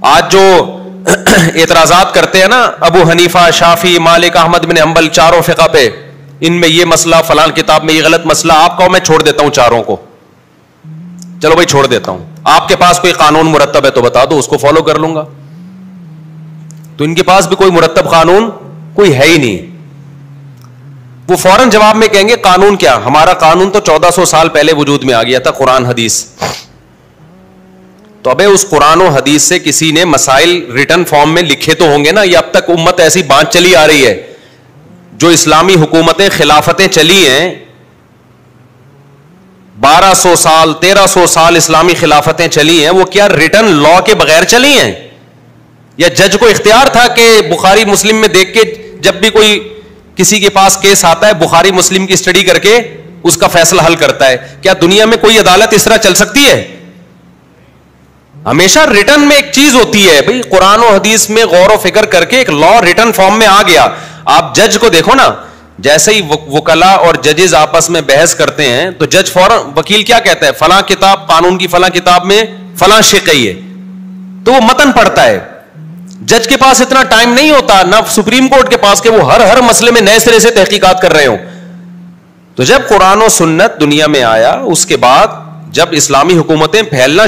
آج جو اعتراضات کرتے ہیں نا ابو حنیفہ، شافعی، مالک، احمد بن حنبل، چاروں فقہ پہ، ان میں یہ مسئلہ، فلان کتاب میں یہ غلط مسئلہ، آپ کو میں چھوڑ دیتا ہوں چاروں کو، چلو بھائی چھوڑ دیتا ہوں، آپ کے پاس کوئی قانون مرتب ہے تو بتا دو، اس کو فالو کر لوں گا. تو ان کے پاس بھی کوئی مرتب قانون کوئی ہے ہی نہیں. وہ فوراً جواب میں کہیں گے قانون کیا، ہمارا قانون تو 1400 سال پہلے وجود میں آ گیا تھا، قرآن حدیث. تو ابے اس قرآن و حدیث سے کسی نے مسائل ریٹن فارم میں لکھے تو ہوں گے نا. یہ اب تک امت ایسی بانٹ چلی آ رہی ہے، جو اسلامی حکومتیں، خلافتیں چلی ہیں، 1200 سال 1300 سال اسلامی خلافتیں چلی ہیں، وہ کیا ریٹن لا کے بغیر چلی ہیں؟ یا جج کو اختیار تھا کہ بخاری مسلم میں دیکھ کے جب بھی کوئی کسی کے پاس کیس آتا ہے بخاری مسلم کی اسٹڈی کر کے اس کا فیصلہ حل کرتا ہے؟ کیا دنیا میں کوئی عدالت اس طرح چل سکتی ہے؟ ہمیشہ ریٹن میں ایک چیز ہوتی ہے بھئی، قرآن و حدیث میں غور و فکر کر کے ایک لا ریٹن فارم میں آ گیا. آپ جج کو دیکھو نا، جیسے ہی وکلا اور ججز آپس میں بحث کرتے ہیں تو جج فوراً، وکیل کیا کہتا ہے، فلاں کتاب، قانون کی فلاں کتاب میں فلاں شق ہے، تو وہ متن پڑھتا ہے. جج کے پاس اتنا ٹائم نہیں ہوتا، نہ سپریم کورٹ کے پاس، کہ وہ ہر مسئلے میں نئے سرے سے تحقیقات کر رہے ہوں. تو جب قرآن و سنت دنیا میں آیا، اس کے بعد جب اسلامی حکومتیں پھیلنا